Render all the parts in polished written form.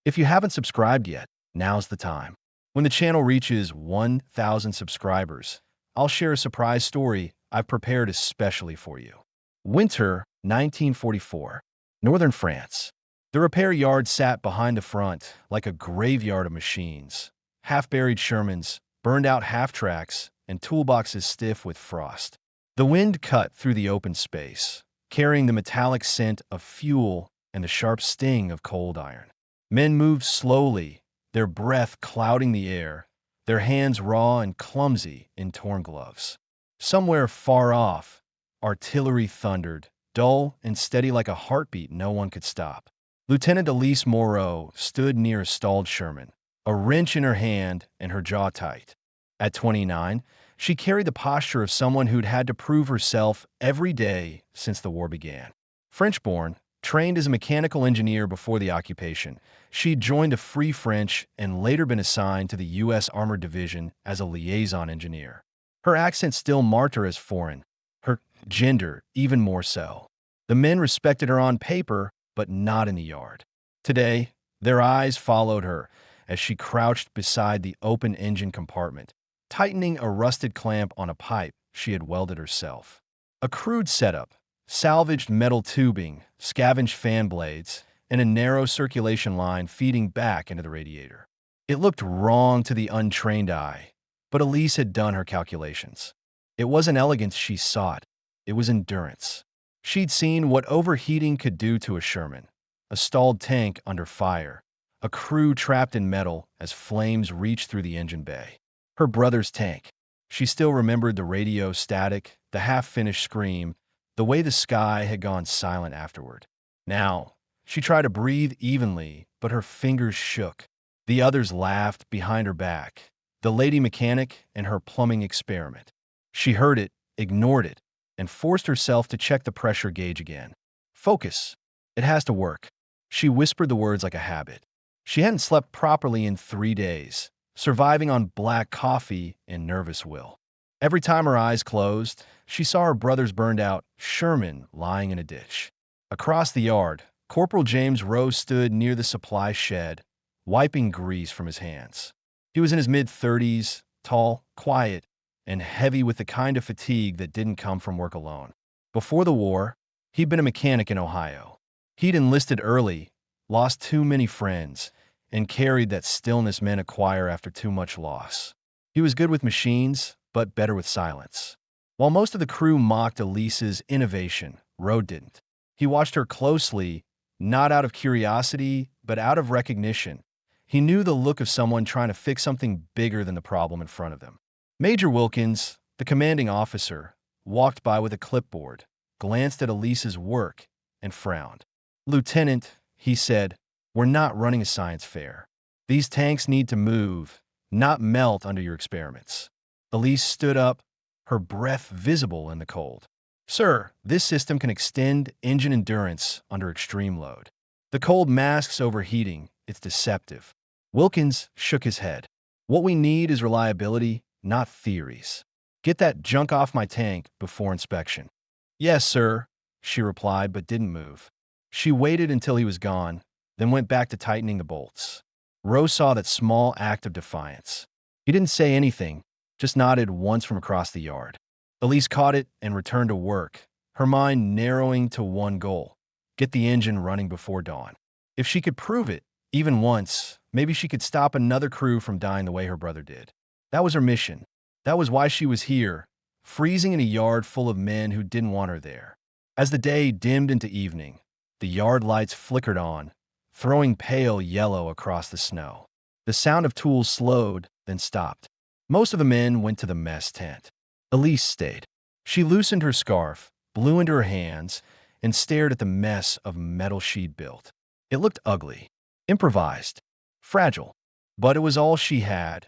If you haven't subscribed yet, now's the time. When the channel reaches 1,000 subscribers, I'll share a surprise story I've prepared especially for you. Winter 1944, northern France. The repair yard sat behind the front like a graveyard of machines, half-buried Shermans, burned-out half-tracks, and toolboxes stiff with frost. The wind cut through the open space, carrying the metallic scent of fuel and the sharp sting of cold iron. Men moved slowly, their breath clouding the air, their hands raw and clumsy in torn gloves. Somewhere far off, artillery thundered, dull and steady like a heartbeat no one could stop. Lieutenant Elise Moreau stood near a stalled Sherman, a wrench in her hand and her jaw tight. At 29, she carried the posture of someone who'd had to prove herself every day since the war began. French-born, trained as a mechanical engineer before the occupation, she'd joined the Free French and later been assigned to the U.S. Armored Division as a liaison engineer. Her accent still marked her as foreign, her gender even more so. The men respected her on paper, but not in the yard. Today, their eyes followed her as she crouched beside the open engine compartment, tightening a rusted clamp on a pipe she had welded herself. A crude setup, salvaged metal tubing, scavenged fan blades, and a narrow circulation line feeding back into the radiator. It looked wrong to the untrained eye, but Elise had done her calculations. It wasn't elegance she sought, it was endurance. She'd seen what overheating could do to a Sherman, a stalled tank under fire, a crew trapped in metal as flames reached through the engine bay. Her brother's tank. She still remembered the radio static, the half-finished scream, the way the sky had gone silent afterward. Now, she tried to breathe evenly, but her fingers shook. The others laughed behind her back, the lady mechanic and her plumbing experiment. She heard it, ignored it, and forced herself to check the pressure gauge again. Focus. It has to work. She whispered the words like a habit. She hadn't slept properly in 3 days, surviving on black coffee and nervous will. Every time her eyes closed, she saw her brother's burned-out Sherman lying in a ditch. Across the yard, Corporal James Rose stood near the supply shed, wiping grease from his hands. He was in his mid-30s, tall, quiet, and heavy with the kind of fatigue that didn't come from work alone. Before the war, he'd been a mechanic in Ohio. He'd enlisted early, lost too many friends, and carried that stillness men acquire after too much loss. He was good with machines, but better with silence. While most of the crew mocked Elise's innovation, Rode didn't. He watched her closely, not out of curiosity, but out of recognition. He knew the look of someone trying to fix something bigger than the problem in front of them. Major Wilkins, the commanding officer, walked by with a clipboard, glanced at Elise's work, and frowned. "Lieutenant," he said, "we're not running a science fair. These tanks need to move, not melt under your experiments." Elise stood up, her breath visible in the cold. "Sir, this system can extend engine endurance under extreme load. The cold masks overheating, it's deceptive." Wilkins shook his head. "What we need is reliability, not theories. Get that junk off my tank before inspection." "Yes, sir," she replied, but didn't move. She waited until he was gone, then went back to tightening the bolts. Rose saw that small act of defiance. He didn't say anything, just nodded once from across the yard. Elise caught it and returned to work, her mind narrowing to one goal: get the engine running before dawn. If she could prove it, even once, maybe she could stop another crew from dying the way her brother did. That was her mission. That was why she was here, freezing in a yard full of men who didn't want her there. As the day dimmed into evening, the yard lights flickered on, throwing pale yellow across the snow. The sound of tools slowed, then stopped. Most of the men went to the mess tent. Elise stayed. She loosened her scarf, blew into her hands, and stared at the mess of metal she'd built. It looked ugly, improvised, fragile, but it was all she had,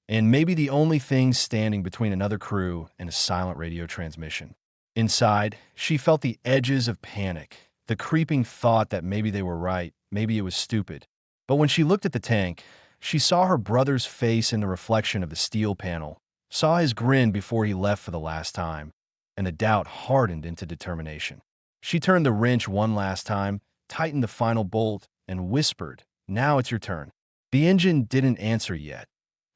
and maybe the only thing standing between another crew and a silent radio transmission. Inside, she felt the edges of panic, the creeping thought that maybe they were right, maybe it was stupid. But when she looked at the tank, she saw her brother's face in the reflection of the steel panel, saw his grin before he left for the last time, and the doubt hardened into determination. She turned the wrench one last time, tightened the final bolt, and whispered, now it's your turn." The engine didn't answer yet.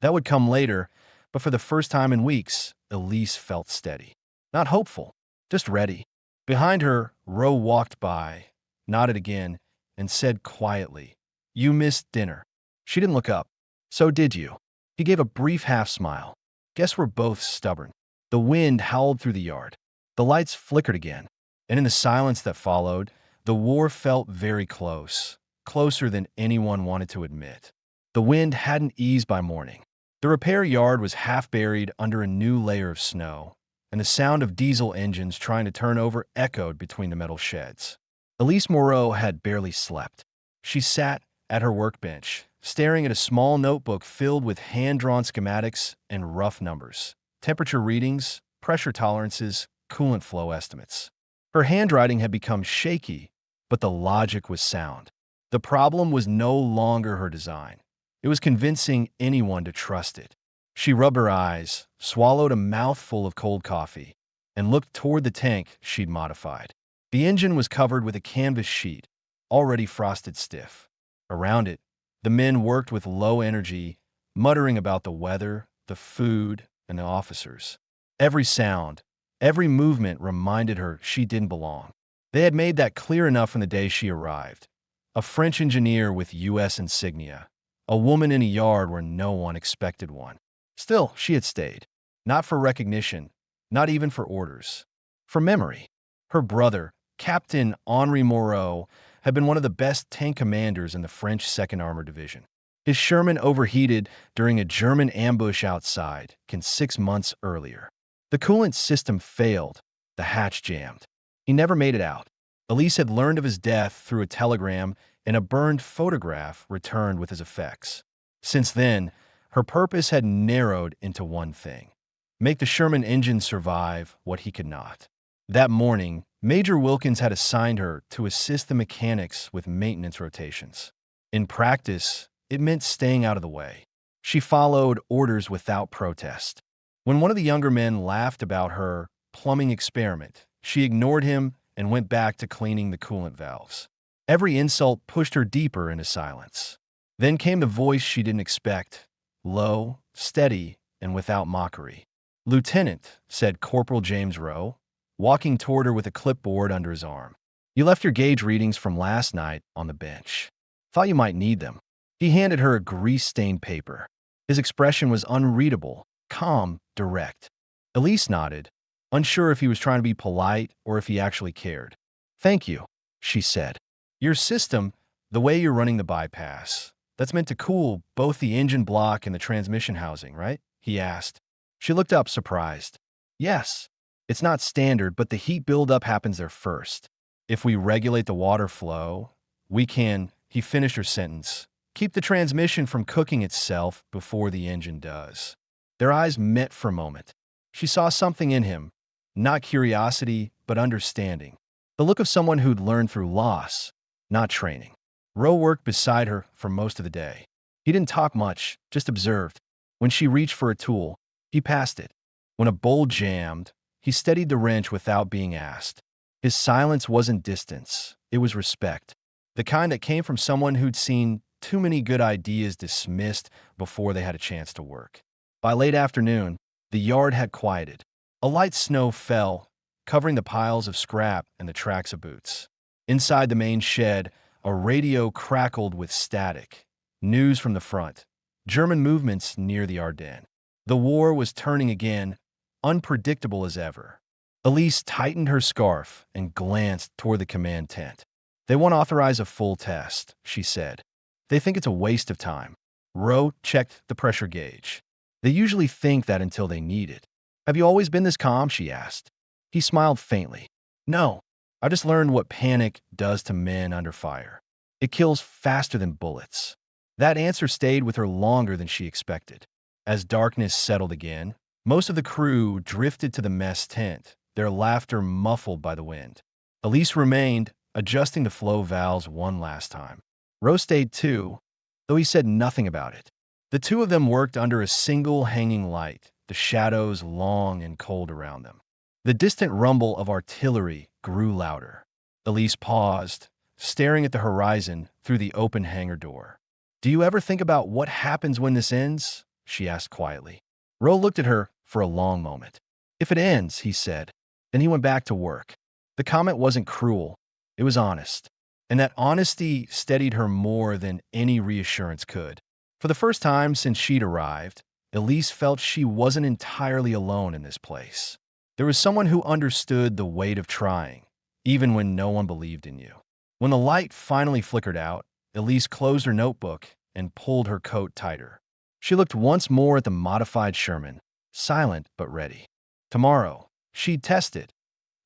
That would come later, but for the first time in weeks, Elise felt steady. Not hopeful, just ready. Behind her, Ro walked by, nodded again, and said quietly, "You missed dinner." She didn't look up. "So did you." He gave a brief half-smile. "Guess we're both stubborn." The wind howled through the yard. The lights flickered again, and in the silence that followed, the war felt very close, closer than anyone wanted to admit. The wind hadn't eased by morning. The repair yard was half buried under a new layer of snow, and the sound of diesel engines trying to turn over echoed between the metal sheds. Elise Moreau had barely slept. She sat at her workbench, staring at a small notebook filled with hand-drawn schematics and rough numbers, temperature readings, pressure tolerances, coolant flow estimates. Her handwriting had become shaky, but the logic was sound. The problem was no longer her design. It was convincing anyone to trust it. She rubbed her eyes, swallowed a mouthful of cold coffee, and looked toward the tank she'd modified. The engine was covered with a canvas sheet, already frosted stiff. Around it, the men worked with low energy, muttering about the weather, the food, and the officers. Every sound, every movement reminded her she didn't belong. They had made that clear enough from the day she arrived. A French engineer with U.S. insignia. A woman in a yard where no one expected one. Still, she had stayed. Not for recognition, not even for orders. For memory. Her brother, Captain Henri Moreau, had been one of the best tank commanders in the French 2nd Armored Division. His Sherman overheated during a German ambush outside, 6 months earlier. The coolant system failed. The hatch jammed. He never made it out. Elise had learned of his death through a telegram, and a burned photograph returned with his effects. Since then, her purpose had narrowed into one thing: make the Sherman engine survive what he could not. That morning, Major Wilkins had assigned her to assist the mechanics with maintenance rotations. In practice, it meant staying out of the way. She followed orders without protest. When one of the younger men laughed about her plumbing experiment, she ignored him and went back to cleaning the coolant valves. Every insult pushed her deeper into silence. Then came the voice she didn't expect, low, steady, and without mockery. "Lieutenant," said Corporal James Rowe, walking toward her with a clipboard under his arm. "You left your gauge readings from last night on the bench. Thought you might need them." He handed her a grease-stained paper. His expression was unreadable, calm, direct. Elise nodded, unsure if he was trying to be polite or if he actually cared. "Thank you," she said. "Your system, the way you're running the bypass, that's meant to cool both the engine block and the transmission housing, right?" he asked. She looked up, surprised. "Yes. It's not standard, but the heat buildup happens there first. If we regulate the water flow, we can," he finished her sentence, "keep the transmission from cooking itself before the engine does." Their eyes met for a moment. She saw something in him, not curiosity, but understanding. The look of someone who'd learned through loss, not training. Rowe worked beside her for most of the day. He didn't talk much, just observed. When she reached for a tool, he passed it. When a bolt jammed, he steadied the wrench without being asked. His silence wasn't distance, it was respect. The kind that came from someone who'd seen too many good ideas dismissed before they had a chance to work. By late afternoon, the yard had quieted. A light snow fell, covering the piles of scrap and the tracks of boots. Inside the main shed, a radio crackled with static. News from the front. German movements near the Ardennes. The war was turning again, unpredictable as ever. Elise tightened her scarf and glanced toward the command tent. "They won't authorize a full test," she said. "They think it's a waste of time." Rowe checked the pressure gauge. "They usually think that until they need it." "Have you always been this calm?" she asked. He smiled faintly. "No, I just learned what panic does to men under fire. It kills faster than bullets." That answer stayed with her longer than she expected. As darkness settled again, most of the crew drifted to the mess tent, their laughter muffled by the wind. Elise remained, adjusting the flow valves one last time. Rowe stayed too, though he said nothing about it. The two of them worked under a single hanging light, the shadows long and cold around them. The distant rumble of artillery grew louder. Elise paused, staring at the horizon through the open hangar door. Do you ever think about what happens when this ends? She asked quietly. Ro looked at her for a long moment. If it ends, he said. Then he went back to work. The comment wasn't cruel. It was honest. And that honesty steadied her more than any reassurance could. For the first time since she'd arrived, Elise felt she wasn't entirely alone in this place. There was someone who understood the weight of trying, even when no one believed in you. When the light finally flickered out, Elise closed her notebook and pulled her coat tighter. She looked once more at the modified Sherman, silent but ready. Tomorrow, she'd test it,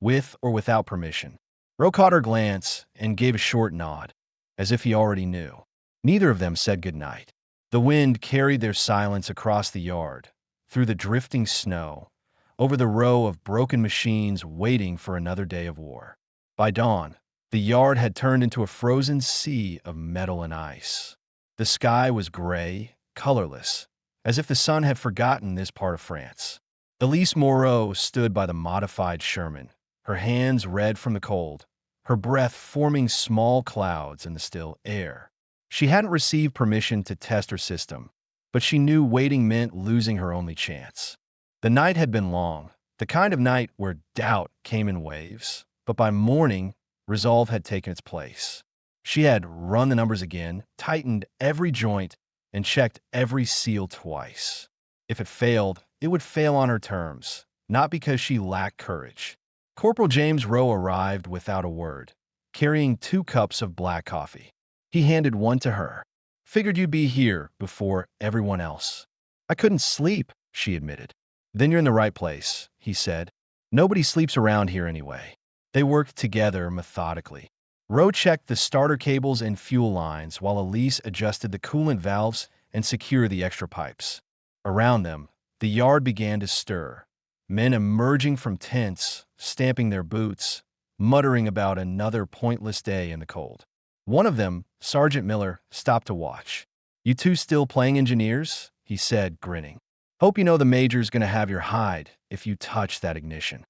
with or without permission. Ro caught her glance and gave a short nod, as if he already knew. Neither of them said goodnight. The wind carried their silence across the yard, through the drifting snow, over the row of broken machines waiting for another day of war. By dawn, the yard had turned into a frozen sea of metal and ice. The sky was gray, colorless, as if the sun had forgotten this part of France. Elise Moreau stood by the modified Sherman, her hands red from the cold, her breath forming small clouds in the still air. She hadn't received permission to test her system, but she knew waiting meant losing her only chance. The night had been long, the kind of night where doubt came in waves, but by morning, resolve had taken its place. She had run the numbers again, tightened every joint, and checked every seal twice. If it failed, it would fail on her terms, not because she lacked courage. Corporal James Rowe arrived without a word, carrying 2 cups of black coffee. He handed one to her. Figured you'd be here before everyone else. I couldn't sleep, she admitted. Then you're in the right place, he said. Nobody sleeps around here anyway. They worked together methodically. Rowe checked the starter cables and fuel lines while Elise adjusted the coolant valves and secured the extra pipes. Around them, the yard began to stir. Men emerging from tents, stamping their boots, muttering about another pointless day in the cold. One of them, Sergeant Miller, stopped to watch. You two still playing engineers? He said, grinning. Hope you know the major's gonna have your hide if you touch that ignition.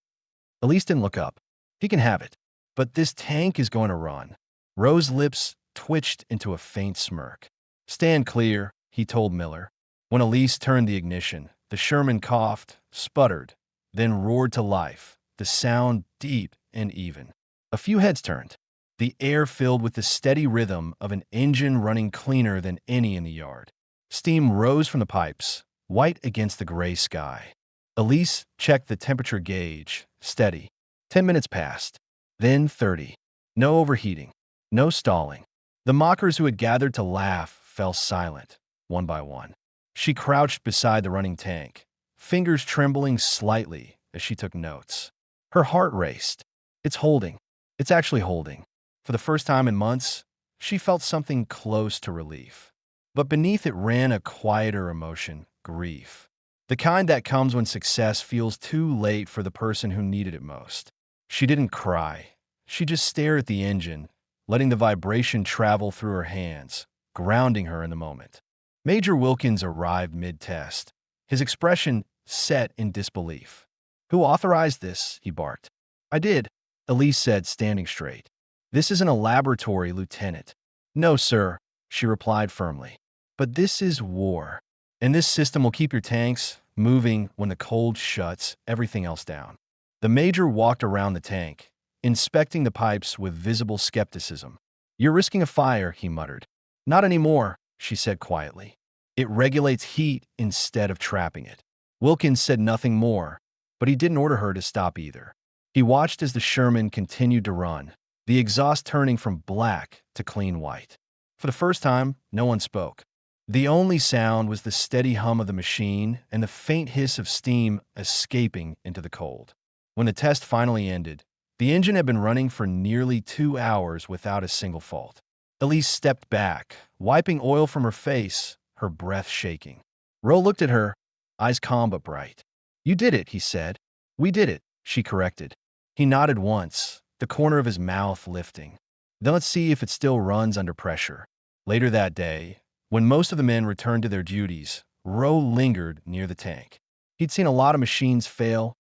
Elise didn't look up. He can have it. But this tank is going to run. Rowe's lips twitched into a faint smirk. Stand clear, he told Miller. When Elise turned the ignition, the Sherman coughed, sputtered, then roared to life, the sound deep and even. A few heads turned. The air filled with the steady rhythm of an engine running cleaner than any in the yard. Steam rose from the pipes, white against the gray sky. Elise checked the temperature gauge, steady. 10 minutes passed, then 30. No overheating, no stalling. The mockers who had gathered to laugh fell silent, one by one. She crouched beside the running tank, fingers trembling slightly as she took notes. Her heart raced. It's holding. It's actually holding. For the first time in months, she felt something close to relief. But beneath it ran a quieter emotion, grief. The kind that comes when success feels too late for the person who needed it most. She didn't cry. She just stared at the engine, letting the vibration travel through her hands, grounding her in the moment. Major Wilkins arrived mid-test, his expression set in disbelief. Who authorized this? He barked. I did, Elise said, standing straight. This isn't a laboratory, Lieutenant. No, sir, she replied firmly. But this is war, and this system will keep your tanks moving when the cold shuts everything else down. The major walked around the tank, inspecting the pipes with visible skepticism. You're risking a fire, he muttered. Not anymore, she said quietly. It regulates heat instead of trapping it. Wilkins said nothing more, but he didn't order her to stop either. He watched as the Sherman continued to run, the exhaust turning from black to clean white. For the first time, no one spoke. The only sound was the steady hum of the machine and the faint hiss of steam escaping into the cold. When the test finally ended, the engine had been running for nearly 2 hours without a single fault. Elise stepped back, wiping oil from her face, her breath shaking. Rowe looked at her, eyes calm but bright. You did it, he said. We did it, she corrected. He nodded once, the corner of his mouth lifting. Then let's see if it still runs under pressure. Later that day, when most of the men returned to their duties, Rowe lingered near the tank. He'd seen a lot of machines fail,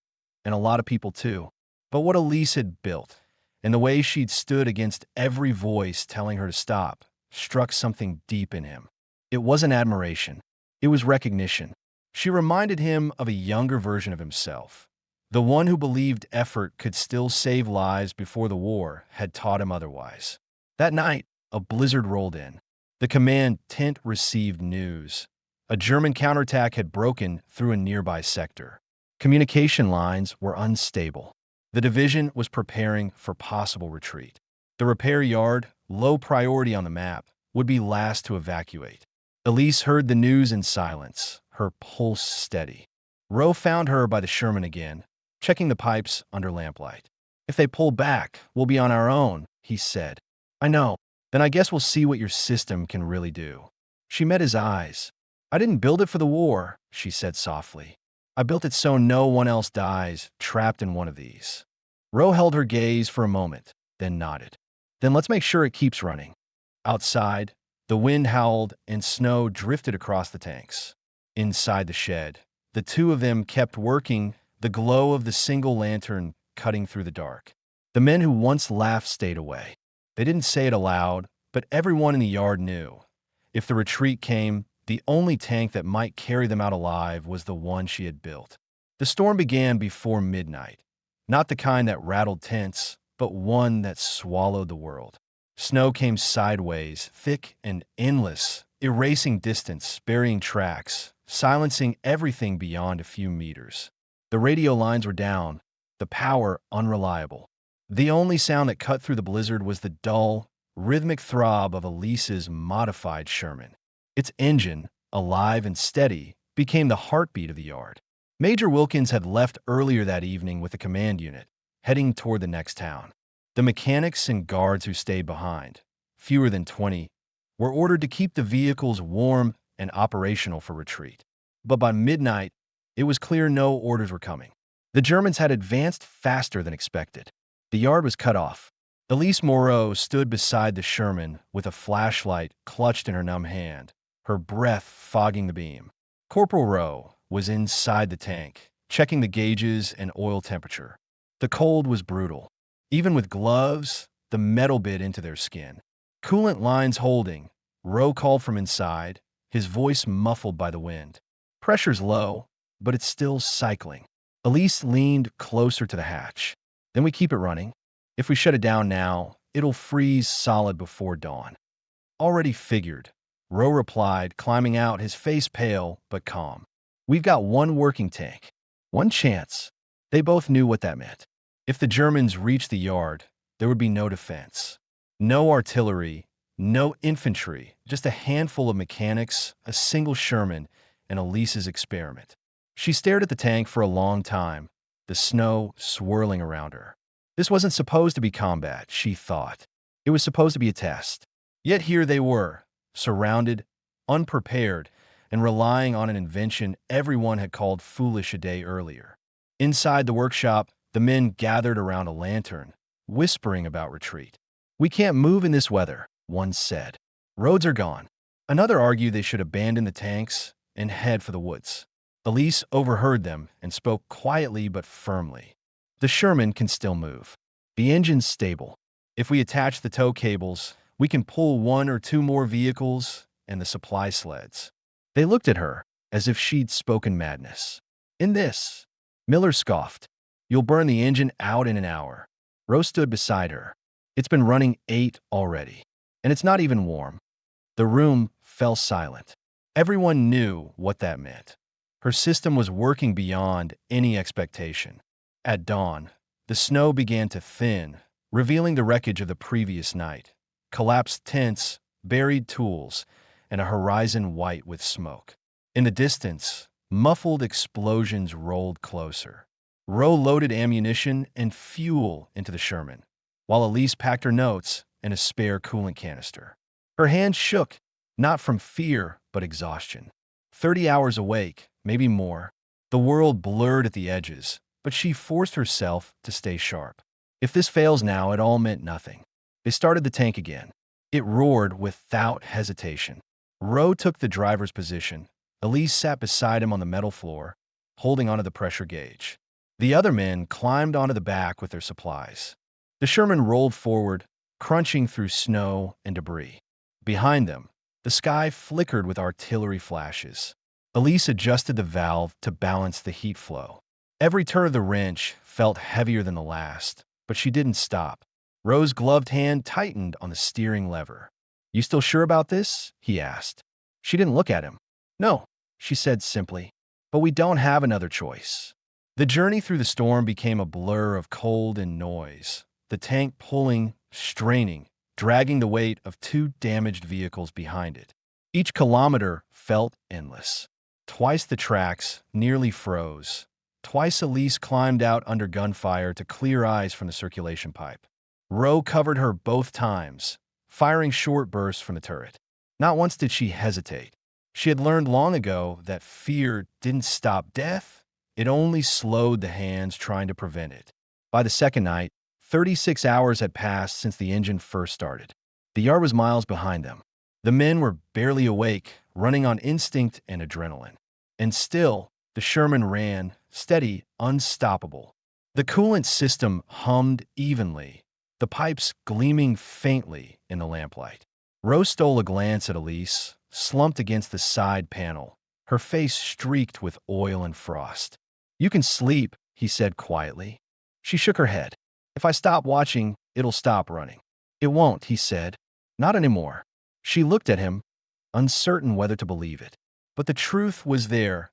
and a lot of people too. But what Elise had built, and the way she'd stood against every voice telling her to stop, struck something deep in him. It wasn't admiration. It was recognition. She reminded him of a younger version of himself. The one who believed effort could still save lives before the war had taught him otherwise. That night, a blizzard rolled in. The command tent received news. A German counterattack had broken through a nearby sector. Communication lines were unstable. The division was preparing for possible retreat. The repair yard, low priority on the map, would be last to evacuate. Elise heard the news in silence, her pulse steady. Rowe found her by the Sherman again, checking the pipes under lamplight. "If they pull back, we'll be on our own," he said. "I know. Then I guess we'll see what your system can really do." She met his eyes. "I didn't build it for the war," she said softly. "I built it so no one else dies trapped in one of these." Rowe held her gaze for a moment, then nodded. "Then let's make sure it keeps running." Outside, the wind howled and snow drifted across the tanks. Inside the shed, the two of them kept working, the glow of the single lantern cutting through the dark. The men who once laughed stayed away. They didn't say it aloud, but everyone in the yard knew. If the retreat came, the only tank that might carry them out alive was the one she had built. The storm began before midnight. Not the kind that rattled tents, but one that swallowed the world. Snow came sideways, thick and endless, erasing distance, burying tracks, silencing everything beyond a few meters. The radio lines were down, the power unreliable. The only sound that cut through the blizzard was the dull, rhythmic throb of Elise's modified Sherman. Its engine, alive and steady, became the heartbeat of the yard. Major Wilkins had left earlier that evening with the command unit, heading toward the next town. The mechanics and guards who stayed behind, fewer than 20, were ordered to keep the vehicles warm and operational for retreat. But by midnight, it was clear no orders were coming. The Germans had advanced faster than expected. The yard was cut off. Elise Moreau stood beside the Sherman with a flashlight clutched in her numb hand, her breath fogging the beam. Corporal Rowe was inside the tank, checking the gauges and oil temperature. The cold was brutal. Even with gloves, the metal bit into their skin. Coolant lines holding, Rowe called from inside, his voice muffled by the wind. "Pressure's low, but it's still cycling." Elise leaned closer to the hatch. "Then we keep it running. If we shut it down now, it'll freeze solid before dawn." "Already figured," Rowe replied, climbing out, his face pale but calm. "We've got one working tank. One chance." They both knew what that meant. If the Germans reached the yard, there would be no defense. No artillery, no infantry, just a handful of mechanics, a single Sherman, and Elise's experiment. She stared at the tank for a long time, the snow swirling around her. This wasn't supposed to be combat, she thought. It was supposed to be a test. Yet here they were, surrounded, unprepared, and relying on an invention everyone had called foolish a day earlier. Inside the workshop, the men gathered around a lantern, whispering about retreat. "We can't move in this weather," one said. "Roads are gone." Another argued they should abandon the tanks and head for the woods. Elise overheard them and spoke quietly but firmly. "The Sherman can still move. The engine's stable. If we attach the tow cables, we can pull one or two more vehicles and the supply sleds." They looked at her as if she'd spoken madness. "In this," Miller scoffed, "you'll burn the engine out in an hour." Rose stood beside her. "It's been running 8 already, and it's not even warm." The room fell silent. Everyone knew what that meant. Her system was working beyond any expectation. At dawn, the snow began to thin, revealing the wreckage of the previous night. Collapsed tents, buried tools, and a horizon white with smoke. In the distance, muffled explosions rolled closer. Rowe loaded ammunition and fuel into the Sherman, while Elise packed her notes and a spare coolant canister. Her hands shook, not from fear, but exhaustion. 30 hours awake, maybe more. The world blurred at the edges, but she forced herself to stay sharp. If this fails now, it all meant nothing. They started the tank again. It roared without hesitation. Rowe took the driver's position. Elise sat beside him on the metal floor, holding onto the pressure gauge. The other men climbed onto the back with their supplies. The Sherman rolled forward, crunching through snow and debris. Behind them, The sky flickered with artillery flashes. Elise adjusted the valve to balance the heat flow. Every turn of the wrench felt heavier than the last, but she didn't stop. Rose's gloved hand tightened on the steering lever. "You still sure about this?" he asked. She didn't look at him. "No," she said simply, "but we don't have another choice." The journey through the storm became a blur of cold and noise, the tank pulling, straining, dragging the weight of two damaged vehicles behind it. Each kilometer felt endless. Twice the tracks nearly froze. Twice Elise climbed out under gunfire to clear eyes from the circulation pipe. Rowe covered her both times, firing short bursts from the turret. Not once did she hesitate. She had learned long ago that fear didn't stop death, it only slowed the hands trying to prevent it. By the second night, 36 hours had passed since the engine first started. The yard was miles behind them. The men were barely awake, running on instinct and adrenaline. And still, the Sherman ran, steady, unstoppable. The coolant system hummed evenly, the pipes gleaming faintly in the lamplight. Rose stole a glance at Elise, slumped against the side panel, her face streaked with oil and frost. "You can sleep," he said quietly. She shook her head. "If I stop watching, it'll stop running." "It won't," he said. "Not anymore." She looked at him, uncertain whether to believe it. But the truth was there,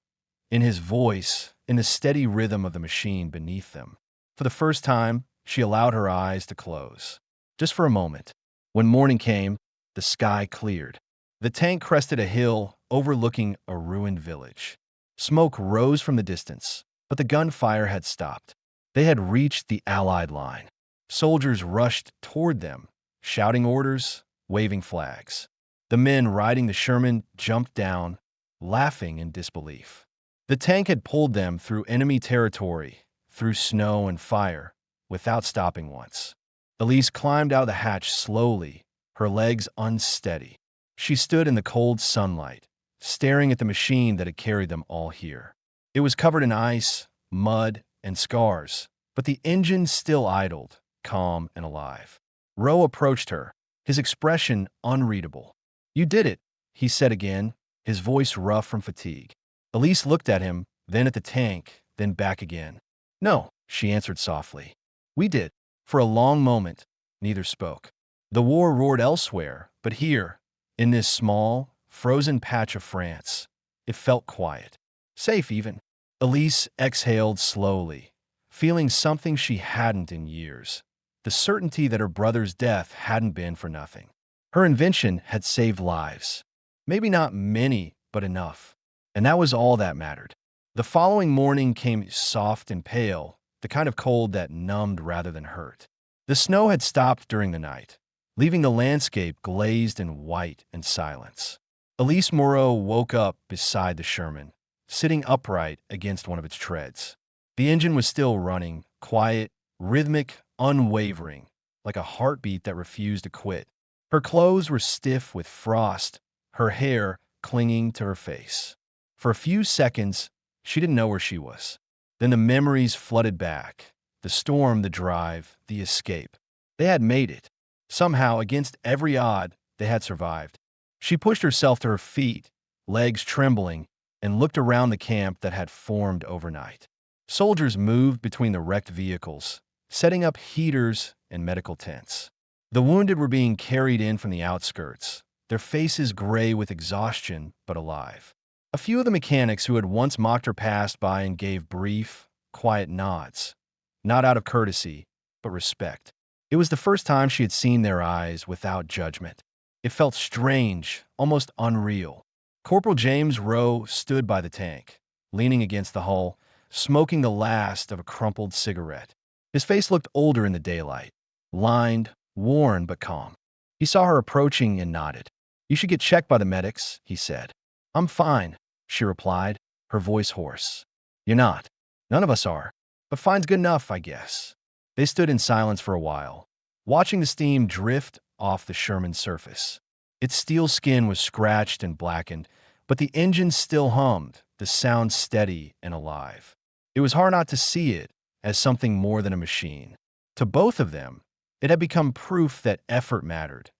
in his voice, in the steady rhythm of the machine beneath them. For the first time, she allowed her eyes to close. Just for a moment. When morning came, the sky cleared. The tank crested a hill overlooking a ruined village. Smoke rose from the distance, but the gunfire had stopped. They had reached the Allied line. Soldiers rushed toward them, shouting orders, waving flags. The men riding the Sherman jumped down, laughing in disbelief. The tank had pulled them through enemy territory, through snow and fire, without stopping once. Elise climbed out of the hatch slowly, her legs unsteady. She stood in the cold sunlight, staring at the machine that had carried them all here. It was covered in ice, mud, and scars, but the engine still idled, calm and alive. Rowe approached her, his expression unreadable. "You did it," he said again, his voice rough from fatigue. Elise looked at him, then at the tank, then back again. "No," she answered softly. "We did." For a long moment, neither spoke. The war roared elsewhere, but here, in this small, frozen patch of France, it felt quiet. Safe, even. Elise exhaled slowly, feeling something she hadn't in years. The certainty that her brother's death hadn't been for nothing. Her invention had saved lives. Maybe not many, but enough. And that was all that mattered. The following morning came soft and pale, the kind of cold that numbed rather than hurt. The snow had stopped during the night, leaving the landscape glazed in white and silence. Elise Moreau woke up beside the Sherman, sitting upright against one of its treads. The engine was still running, quiet, rhythmic, unwavering, like a heartbeat that refused to quit. Her clothes were stiff with frost, her hair clinging to her face. For a few seconds, she didn't know where she was. Then the memories flooded back. The storm, the drive, the escape. They had made it. Somehow, against every odd, they had survived. She pushed herself to her feet, legs trembling, and looked around the camp that had formed overnight. Soldiers moved between the wrecked vehicles, setting up heaters and medical tents. The wounded were being carried in from the outskirts, their faces gray with exhaustion but alive. A few of the mechanics who had once mocked her passed by and gave brief, quiet nods, not out of courtesy, but respect. It was the first time she had seen their eyes without judgment. It felt strange, almost unreal. Corporal James Rowe stood by the tank, leaning against the hull, smoking the last of a crumpled cigarette. His face looked older in the daylight, lined, worn but calm. He saw her approaching and nodded. "You should get checked by the medics," he said. "I'm fine," she replied, her voice hoarse. "You're not. None of us are. But fine's good enough, I guess." They stood in silence for a while, watching the steam drift off the Sherman's surface. Its steel skin was scratched and blackened, but the engine still hummed, the sound steady and alive. It was hard not to see it as something more than a machine. To both of them, it had become proof that effort mattered,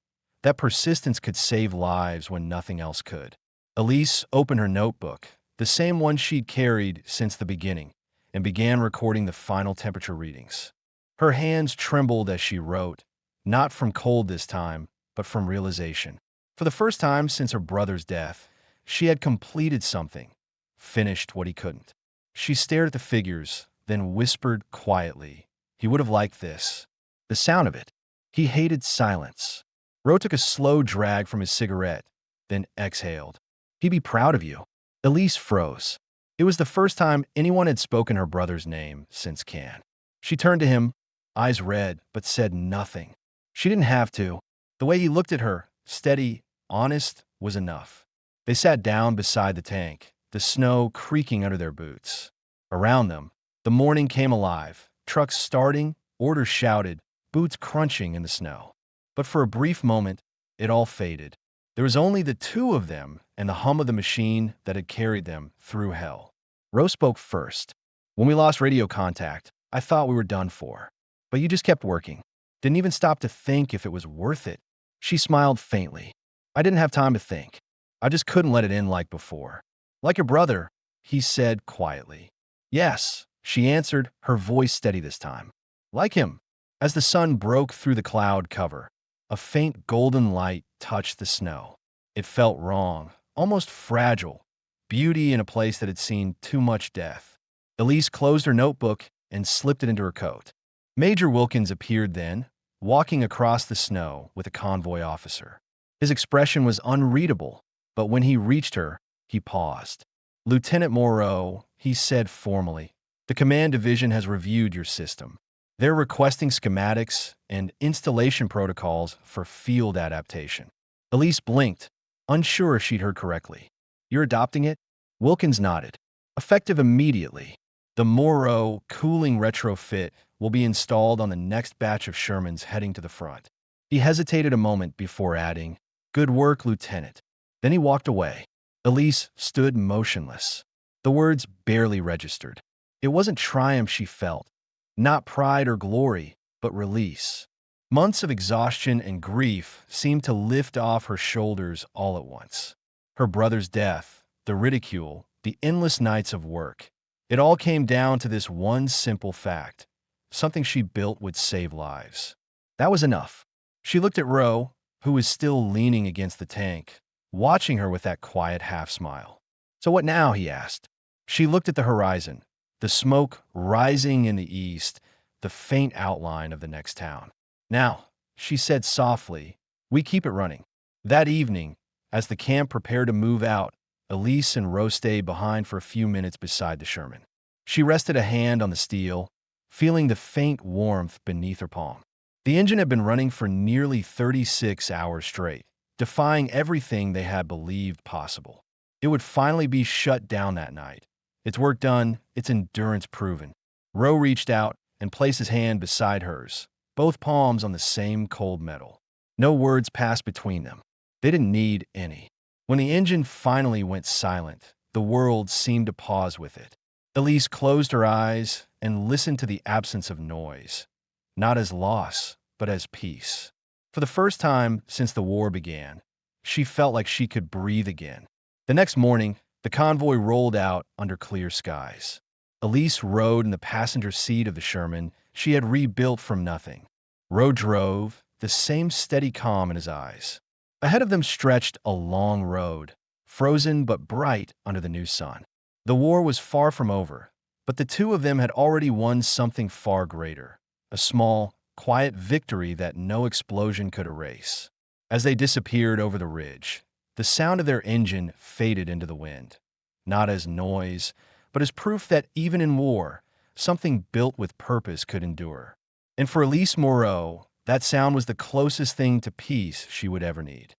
That persistence could save lives when nothing else could. Elise opened her notebook, the same one she'd carried since the beginning, and began recording the final temperature readings. Her hands trembled as she wrote, not from cold this time, but from realization. For the first time since her brother's death, she had completed something, finished what he couldn't. She stared at the figures, then whispered quietly, "He would have liked this." The sound of it. He hated silence. Ro took a slow drag from his cigarette, then exhaled. "He'd be proud of you." Elise froze. It was the first time anyone had spoken her brother's name since Can. She turned to him, eyes red, but said nothing. She didn't have to. The way he looked at her, steady, honest, was enough. They sat down beside the tank, the snow creaking under their boots. Around them, the morning came alive, trucks starting, orders shouted, boots crunching in the snow. But for a brief moment, it all faded. There was only the two of them and the hum of the machine that had carried them through hell. Ro spoke first. "When we lost radio contact, I thought we were done for. But you just kept working. Didn't even stop to think if it was worth it." She smiled faintly. "I didn't have time to think. I just couldn't let it end like before." "Like your brother," he said quietly. "Yes," she answered, her voice steady this time. "Like him." As the sun broke through the cloud cover, a faint golden light touched the snow. It felt wrong, almost fragile, beauty in a place that had seen too much death. Elise closed her notebook and slipped it into her coat. Major Wilkins appeared then, walking across the snow with a convoy officer. His expression was unreadable, but when he reached her, he paused. "Lieutenant Moreau," he said formally, "the command division has reviewed your system. They're requesting schematics and installation protocols for field adaptation." Elise blinked, unsure if she'd heard correctly. "You're adopting it?" Wilkins nodded. "Effective immediately. The Moreau cooling retrofit will be installed on the next batch of Shermans heading to the front." He hesitated a moment before adding, "Good work, Lieutenant." Then he walked away. Elise stood motionless. The words barely registered. It wasn't triumph she felt, not pride or glory, but release. Months of exhaustion and grief seemed to lift off her shoulders all at once. Her brother's death, the ridicule, the endless nights of work. It all came down to this one simple fact. Something she built would save lives. That was enough. She looked at Ro, who was still leaning against the tank, watching her with that quiet half-smile. "So what now?" he asked. She looked at the horizon, the smoke rising in the east, the faint outline of the next town. "Now," she said softly, "we keep it running." That evening, as the camp prepared to move out, Elise and Ro stayed behind for a few minutes beside the Sherman. She rested a hand on the steel, feeling the faint warmth beneath her palm. The engine had been running for nearly 36 hours straight, defying everything they had believed possible. It would finally be shut down that night. Its work done, its endurance proven. Ro reached out and placed his hand beside hers, both palms on the same cold metal. No words passed between them. They didn't need any. When the engine finally went silent, the world seemed to pause with it. Elise closed her eyes and listened to the absence of noise, not as loss, but as peace. For the first time since the war began, she felt like she could breathe again. The next morning, the convoy rolled out under clear skies. Elise rode in the passenger seat of the Sherman she had rebuilt from nothing. Ro drove, the same steady calm in his eyes. Ahead of them stretched a long road, frozen but bright under the new sun. The war was far from over, but the two of them had already won something far greater, a small, quiet victory that no explosion could erase. As they disappeared over the ridge, the sound of their engine faded into the wind, not as noise, but as proof that even in war, something built with purpose could endure. And for Elise Moreau, that sound was the closest thing to peace she would ever need.